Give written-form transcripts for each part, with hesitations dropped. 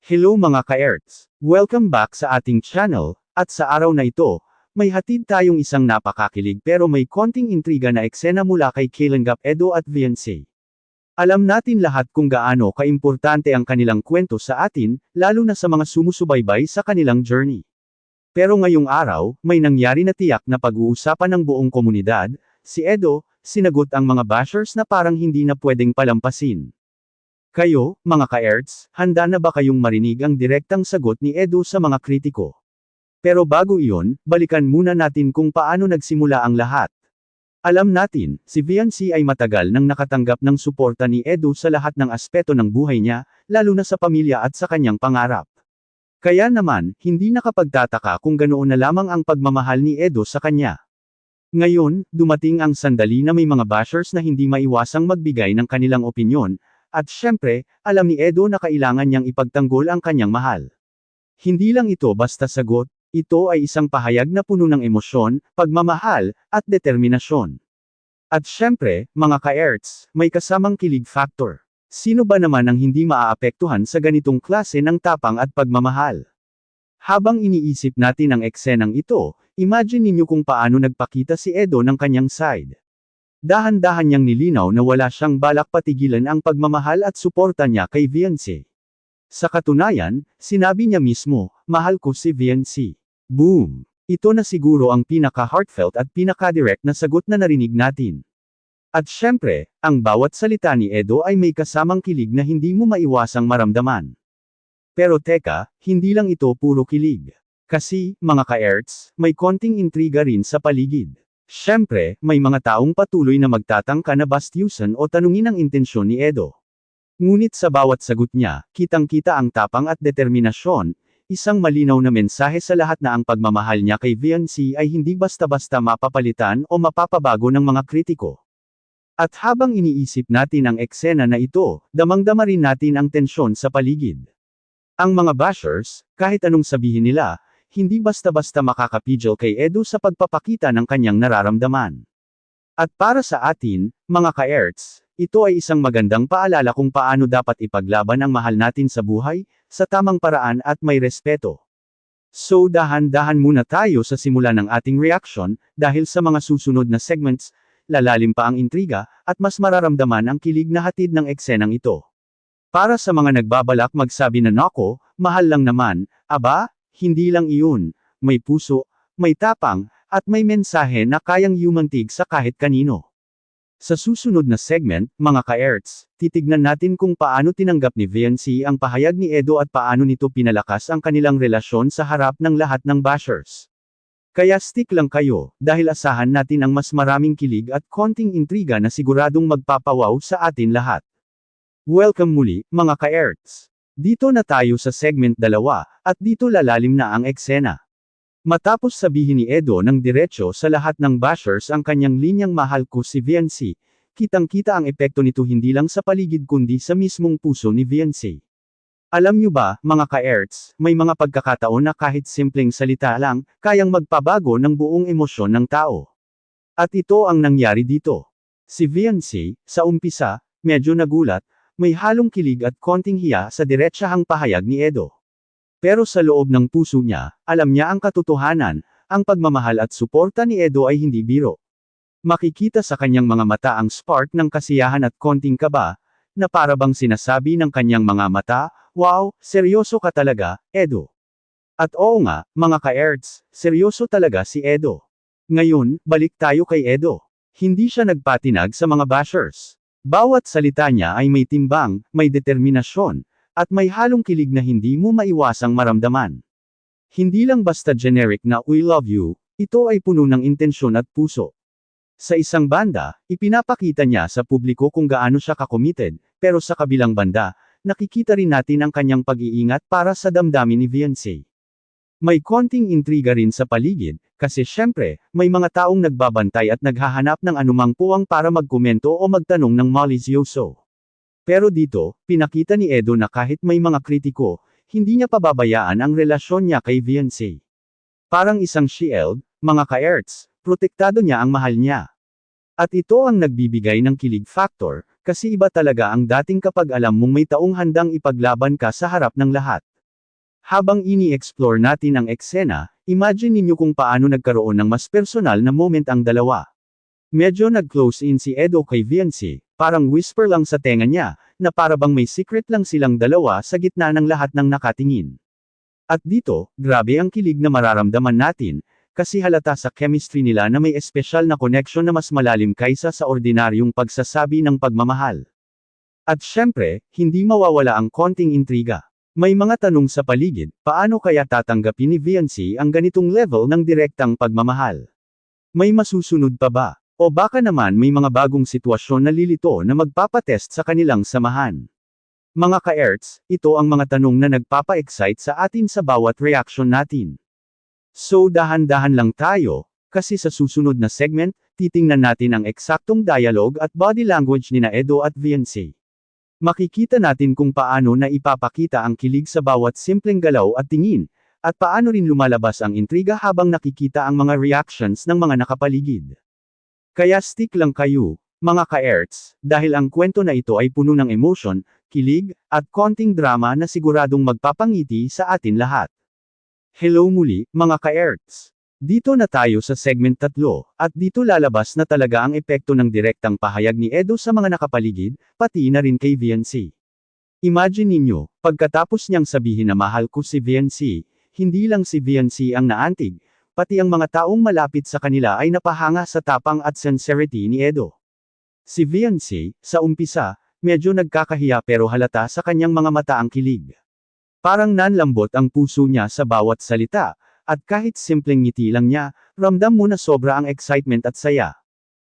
Hello mga ka-Erts! Welcome back sa ating channel, at sa araw na ito, may hatid tayong isang napakakilig pero may konting intriga na eksena mula kay Kalinga, Edo at Viancy. Alam natin lahat kung gaano kaimportante ang kanilang kwento sa atin, lalo na sa mga sumusubaybay sa kanilang journey. Pero ngayong araw, may nangyari na tiyak na pag-uusapan ng buong komunidad. Si Edo, sinagot ang mga bashers na parang hindi na pwedeng palampasin. Kayo, mga ka-Erts, handa na ba kayong marinig ang direktang sagot ni Edo sa mga kritiko? Pero bago iyon, balikan muna natin kung paano nagsimula ang lahat. Alam natin, si Viancy ay matagal nang nakatanggap ng suporta ni Edo sa lahat ng aspeto ng buhay niya, lalo na sa pamilya at sa kanyang pangarap. Kaya naman, hindi nakapagtataka kung ganoon na lamang ang pagmamahal ni Edo sa kanya. Ngayon, dumating ang sandali na may mga bashers na hindi maiwasang magbigay ng kanilang opinyon. At syempre, alam ni Edo na kailangan niyang ipagtanggol ang kanyang mahal. Hindi lang ito basta sagot, ito ay isang pahayag na puno ng emosyon, pagmamahal, at determinasyon. At syempre, mga ka-Erts, may kasamang kilig factor. Sino ba naman ang hindi maaapektuhan sa ganitong klase ng tapang at pagmamahal? Habang iniisip natin ang eksenang ito, imagine ninyo kung paano nagpakita si Edo ng kanyang side. Dahan-dahan niyang nilinaw na wala siyang balak patigilan ang pagmamahal at suporta niya kay Viancy. Sa katunayan, sinabi niya mismo, mahal ko si Viancy. Boom! Ito na siguro ang pinaka-heartfelt at pinaka-direct na sagot na narinig natin. At syempre, ang bawat salita ni Edo ay may kasamang kilig na hindi mo maiwasang maramdaman. Pero teka, hindi lang ito puro kilig. Kasi, mga ka-Erts, may konting intriga rin sa paligid. Siyempre, may mga taong patuloy na magtatangka na bastyusan o tanungin ang intensyon ni Edo. Ngunit sa bawat sagot niya, kitang-kita ang tapang at determinasyon, isang malinaw na mensahe sa lahat na ang pagmamahal niya kay Viancy ay hindi basta-basta mapapalitan o mapapabago ng mga kritiko. At habang iniisip natin ang eksena na ito, damang-dama rin natin ang tensyon sa paligid. Ang mga bashers, kahit anong sabihin nila, hindi basta-basta makakapigil kay Edo sa pagpapakita ng kanyang nararamdaman. At para sa atin, mga ka-Erts, ito ay isang magandang paalala kung paano dapat ipaglaban ang mahal natin sa buhay, sa tamang paraan at may respeto. So dahan-dahan muna tayo sa simula ng ating reaction, dahil sa mga susunod na segments, lalalim pa ang intriga, at mas mararamdaman ang kilig na hatid ng eksenang ito. Para sa mga nagbabalak magsabi na nako, mahal lang naman, aba, hindi lang iyon, may puso, may tapang, at may mensahe na kayang yumantig sa kahit kanino. Sa susunod na segment, mga ka-Erts, titignan natin kung paano tinanggap ni Viancy ang pahayag ni Edo at paano nito pinalakas ang kanilang relasyon sa harap ng lahat ng bashers. Kaya stick lang kayo, dahil asahan natin ang mas maraming kilig at konting intriga na siguradong magpapawaw sa atin lahat. Welcome muli, mga ka-Erts! Dito na tayo sa segment 2, at dito lalalim na ang eksena. Matapos sabihin ni Edo ng diretso sa lahat ng bashers ang kanyang linyang mahal ko si Viancy, kitang-kita ang epekto nito hindi lang sa paligid kundi sa mismong puso ni Viancy. Alam niyo ba, mga ka-Erts, may mga pagkakataon na kahit simpleng salita lang, kayang magpabago ng buong emosyon ng tao. At ito ang nangyari dito. Si Viancy, sa umpisa, medyo nagulat, may halong kilig at konting hiya sa diretsahang pahayag ni Edo. Pero sa loob ng puso niya, alam niya ang katotohanan, ang pagmamahal at suporta ni Edo ay hindi biro. Makikita sa kanyang mga mata ang spark ng kasiyahan at konting kaba, na parabang sinasabi ng kanyang mga mata, wow, seryoso ka talaga, Edo. At oo nga, mga ka-Erts, seryoso talaga si Edo. Ngayon, balik tayo kay Edo. Hindi siya nagpatinag sa mga bashers. Bawat salita niya ay may timbang, may determinasyon, at may halong kilig na hindi mo maiwasang maramdaman. Hindi lang basta generic na "we love you", ito ay puno ng intensyon at puso. Sa isang banda, ipinapakita niya sa publiko kung gaano siya ka-committed, pero sa kabilang banda, nakikita rin natin ang kanyang pag-iingat para sa damdamin ni Viancy. May konting intriga rin sa paligid, kasi syempre, may mga taong nagbabantay at naghahanap ng anumang puwang para magkomento o magtanong ng malisyoso. Pero dito, pinakita ni Edo na kahit may mga kritiko, hindi niya pababayaan ang relasyon niya kay Viancy. Parang isang shield, mga ka-Erts, protektado niya ang mahal niya. At ito ang nagbibigay ng kilig factor, kasi iba talaga ang dating kapag alam mong may taong handang ipaglaban ka sa harap ng lahat. Habang ini-explore natin ang eksena, imagine ninyo kung paano nagkaroon ng mas personal na moment ang dalawa. Medyo nag-close in si Edo kay Viancy, parang whisper lang sa tenga niya, na para bang may secret lang silang dalawa sa gitna ng lahat ng nakatingin. At dito, grabe ang kilig na mararamdaman natin, kasi halata sa chemistry nila na may espesyal na connection na mas malalim kaysa sa ordinaryong pagsasabi ng pagmamahal. At syempre, hindi mawawala ang konting intriga. May mga tanong sa paligid, paano kaya tatanggapin ni Viancy ang ganitong level ng direktang pagmamahal? May masusunod pa ba? O baka naman may mga bagong sitwasyon na lilito na magpapatest sa kanilang samahan. Mga ka-Erts, ito ang mga tanong na nagpapa-excite sa atin sa bawat reaction natin. So dahan-dahan lang tayo, kasi sa susunod na segment, titingnan natin ang eksaktong dialogue at body language nina Edo at Viancy. Makikita natin kung paano na ipapakita ang kilig sa bawat simpleng galaw at tingin, at paano rin lumalabas ang intriga habang nakikita ang mga reactions ng mga nakapaligid. Kaya stick lang kayo, mga ka-Erts, dahil ang kwento na ito ay puno ng emotion, kilig, at konting drama na siguradong magpapangiti sa atin lahat. Hello muli, mga ka-Erts! Dito na tayo sa segment 3, at dito lalabas na talaga ang epekto ng direktang pahayag ni Edo sa mga nakapaligid, pati na rin kay Viancy. Imagine ninyo, pagkatapos niyang sabihin na mahal ko si Viancy, hindi lang si Viancy ang naantig, pati ang mga taong malapit sa kanila ay napahanga sa tapang at sincerity ni Edo. Si Viancy, sa umpisa, medyo nagkakahiya pero halata sa kanyang mga mata ang kilig. Parang nanlambot ang puso niya sa bawat salita, at kahit simpleng ngiti lang niya, ramdam mo na sobra ang excitement at saya.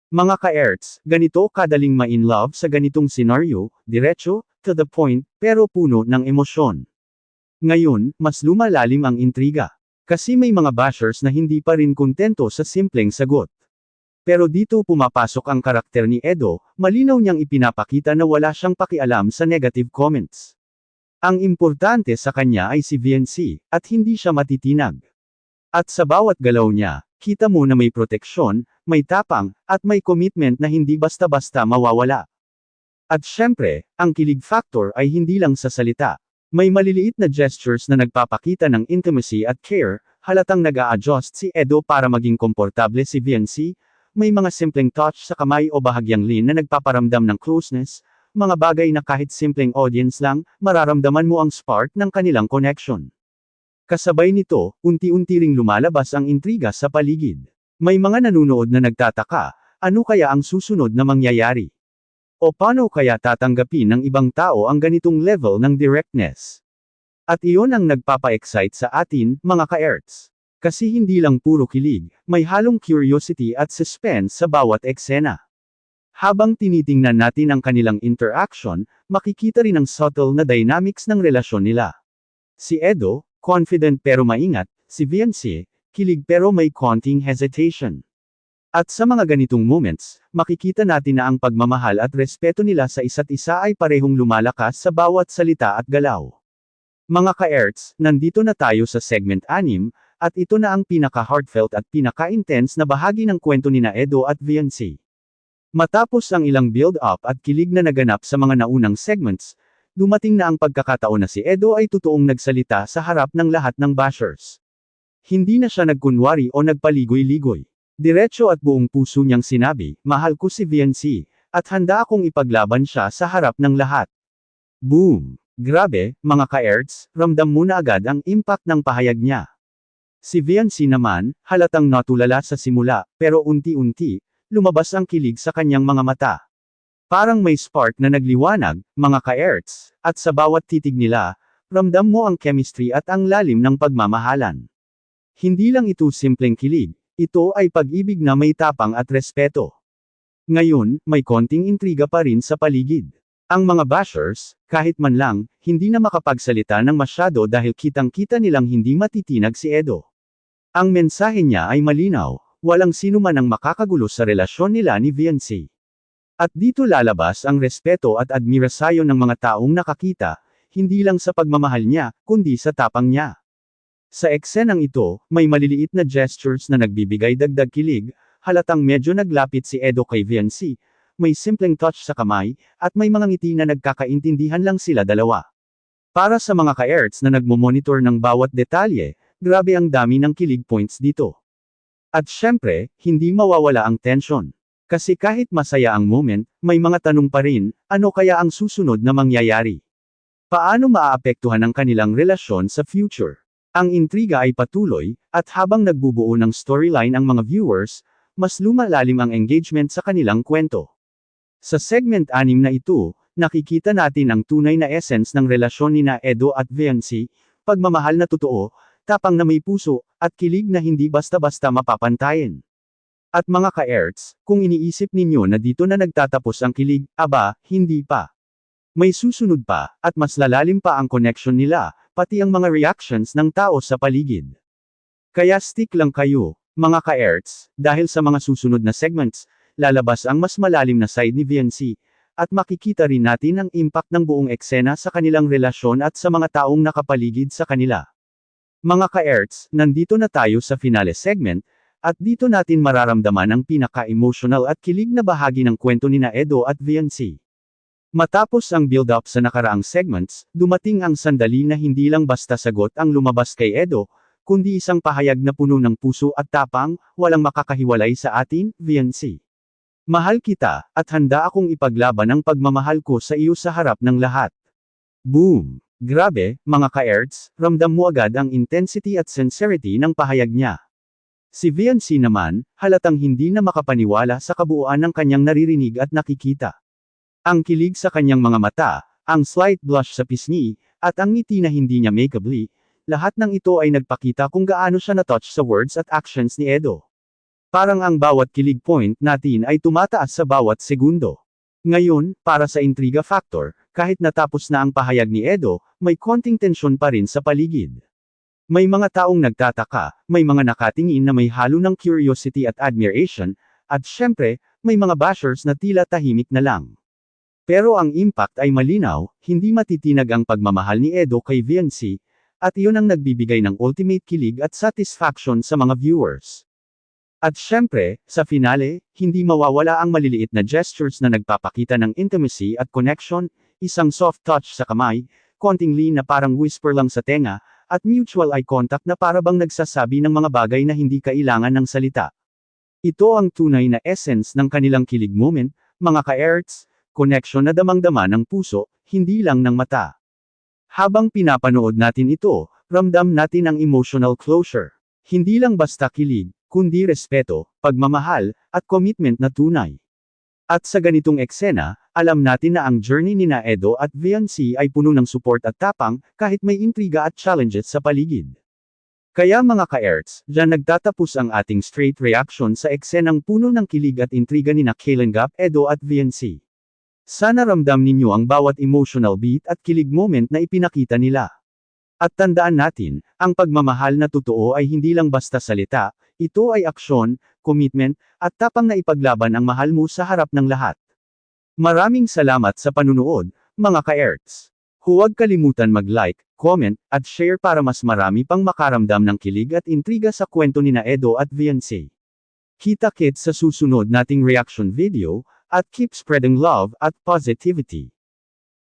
Mga ka-Erts, ganito kadaling ma-in love sa ganitong senaryo, diretso, to the point, pero puno ng emosyon. Ngayon, mas lumalalim ang intriga. Kasi may mga bashers na hindi pa rin kontento sa simpleng sagot. Pero dito pumapasok ang karakter ni Edo, malinaw niyang ipinapakita na wala siyang pakialam sa negative comments. Ang importante sa kanya ay si Viancy, at hindi siya matitinag. At sa bawat galaw niya, kita mo na may proteksyon, may tapang, at may commitment na hindi basta-basta mawawala. At syempre, ang kilig factor ay hindi lang sa salita. May maliliit na gestures na nagpapakita ng intimacy at care, halatang nag-a-adjust si Edo para maging komportable si Viancy, may mga simpleng touch sa kamay o bahagyang lean na nagpaparamdam ng closeness, mga bagay na kahit simpleng audience lang, mararamdaman mo ang spark ng kanilang connection. Kasabay nito, unti-unti ring lumalabas ang intriga sa paligid. May mga nanunood na nagtataka, ano kaya ang susunod na mangyayari? O paano kaya tatanggapin ng ibang tao ang ganitong level ng directness? At iyon ang nagpapa-excite sa atin, mga ka-Erts. Kasi hindi lang puro kilig, may halong curiosity at suspense sa bawat eksena. Habang tinitingnan natin ang kanilang interaction, makikita rin ang subtle na dynamics ng relasyon nila. Si Edo, confident pero maingat, si Viancy, kilig pero may konting hesitation. At sa mga ganitong moments, makikita natin na ang pagmamahal at respeto nila sa isa't isa ay parehong lumalakas sa bawat salita at galaw. Mga ka-Erts, nandito na tayo sa segment 6, at ito na ang pinaka-heartfelt at pinaka-intense na bahagi ng kwento nina Edo at Viancy. Matapos ang ilang build-up at kilig na naganap sa mga naunang segments, dumating na ang pagkakataon na si Edo ay totoong nagsalita sa harap ng lahat ng bashers. Hindi na siya nagkunwari o nagpaligoy-ligoy. Diretso at buong puso niyang sinabi, mahal ko si Viancy, at handa akong ipaglaban siya sa harap ng lahat. Boom! Grabe, mga ka-Erts, ramdam mo na agad ang impact ng pahayag niya. Si Viancy naman, halatang natulala sa simula, pero unti-unti, lumabas ang kilig sa kanyang mga mata. Parang may spark na nagliwanag, mga ka-Erts, at sa bawat titig nila, ramdam mo ang chemistry at ang lalim ng pagmamahalan. Hindi lang ito simpleng kilig. Ito ay pag-ibig na may tapang at respeto. Ngayon, may konting intriga pa rin sa paligid. Ang mga bashers, kahit man lang, hindi na makapagsalita ng masyado dahil kitang-kita nilang hindi matitinag si Edo. Ang mensahe niya ay malinaw, walang sino man ang makakagulo sa relasyon nila ni Viancy. At dito lalabas ang respeto at admirasyon ng mga taong nakakita, hindi lang sa pagmamahal niya, kundi sa tapang niya. Sa eksenang ito, may maliliit na gestures na nagbibigay dagdag kilig, halatang medyo naglapit si Edo kay Viancy, may simpleng touch sa kamay, at may mga ngiti na nagkakaintindihan lang sila dalawa. Para sa mga ka-Erts na nagmo-monitor ng bawat detalye, grabe ang dami ng kilig points dito. At syempre, hindi mawawala ang tension. Kasi kahit masaya ang moment, may mga tanong pa rin, ano kaya ang susunod na mangyayari? Paano maaapektuhan ang kanilang relasyon sa future? Ang intriga ay patuloy, at habang nagbubuo ng storyline ang mga viewers, mas lumalalim ang engagement sa kanilang kwento. Sa segment 6 na ito, nakikita natin ang tunay na essence ng relasyon nina Edo at Viancy, pagmamahal na totoo, tapang na may puso, at kilig na hindi basta-basta mapapantayin. At mga ka-Erts, kung iniisip ninyo na dito na nagtatapos ang kilig, aba, hindi pa. May susunod pa, at mas lalalim pa ang connection nila, pati ang mga reactions ng tao sa paligid. Kaya stick lang kayo, mga ka-Erts, dahil sa mga susunod na segments, lalabas ang mas malalim na side ni Viancy, at makikita rin natin ang impact ng buong eksena sa kanilang relasyon at sa mga taong nakapaligid sa kanila. Mga ka-Erts, nandito na tayo sa finale segment, at dito natin mararamdaman ang pinaka-emotional at kilig na bahagi ng kwento nina Edo at Viancy. Matapos ang build-up sa nakaraang segments, dumating ang sandali na hindi lang basta sagot ang lumabas kay Edo, kundi isang pahayag na puno ng puso at tapang, walang makakahiwalay sa atin, Viancy. Mahal kita, at handa akong ipaglaban ang pagmamahal ko sa iyo sa harap ng lahat. Boom! Grabe, mga ka-Erts, ramdam mo agad ang intensity at sincerity ng pahayag niya. Si Viancy naman, halatang hindi na makapaniwala sa kabuuan ng kanyang naririnig at nakikita. Ang kilig sa kanyang mga mata, ang slight blush sa pisngi, at ang ngiti na hindi niya makeably, lahat ng ito ay nagpakita kung gaano siya na-touch sa words at actions ni Edo. Parang ang bawat kilig point natin ay tumataas sa bawat segundo. Ngayon, para sa intriga factor, kahit natapos na ang pahayag ni Edo, may konting tensyon pa rin sa paligid. May mga taong nagtataka, may mga nakatingin na may halo ng curiosity at admiration, at syempre, may mga bashers na tila tahimik na lang. Pero ang impact ay malinaw, hindi matitinag ang pagmamahal ni Edo kay Viancy, at iyon ang nagbibigay ng ultimate kilig at satisfaction sa mga viewers. At syempre, sa finale, hindi mawawala ang maliliit na gestures na nagpapakita ng intimacy at connection, isang soft touch sa kamay, konting lean na parang whisper lang sa tenga, at mutual eye contact na parabang nagsasabi ng mga bagay na hindi kailangan ng salita. Ito ang tunay na essence ng kanilang kilig moment, mga ka-Erts, connection na damang-dama ng puso, hindi lang ng mata. Habang pinapanood natin ito, ramdam natin ang emotional closure. Hindi lang basta kilig, kundi respeto, pagmamahal, at commitment na tunay. At sa ganitong eksena, alam natin na ang journey nina Edo at Viancy ay puno ng support at tapang, kahit may intriga at challenges sa paligid. Kaya mga ka-Erts, dyan nagtatapos ang ating straight reaction sa eksenang puno ng kilig at intriga nina Kailangap, Edo at Viancy. Sana ramdam ninyo ang bawat emotional beat at kilig moment na ipinakita nila. At tandaan natin, ang pagmamahal na totoo ay hindi lang basta salita, ito ay aksyon, commitment, at tapang na ipaglaban ang mahal mo sa harap ng lahat. Maraming salamat sa panunood, mga ka-Erts. Huwag kalimutan mag-like, comment, at share para mas marami pang makaramdam ng kilig at intriga sa kwento nina Edo at Viancy. Kita-kits sa susunod nating reaction video, at keep spreading love at positivity.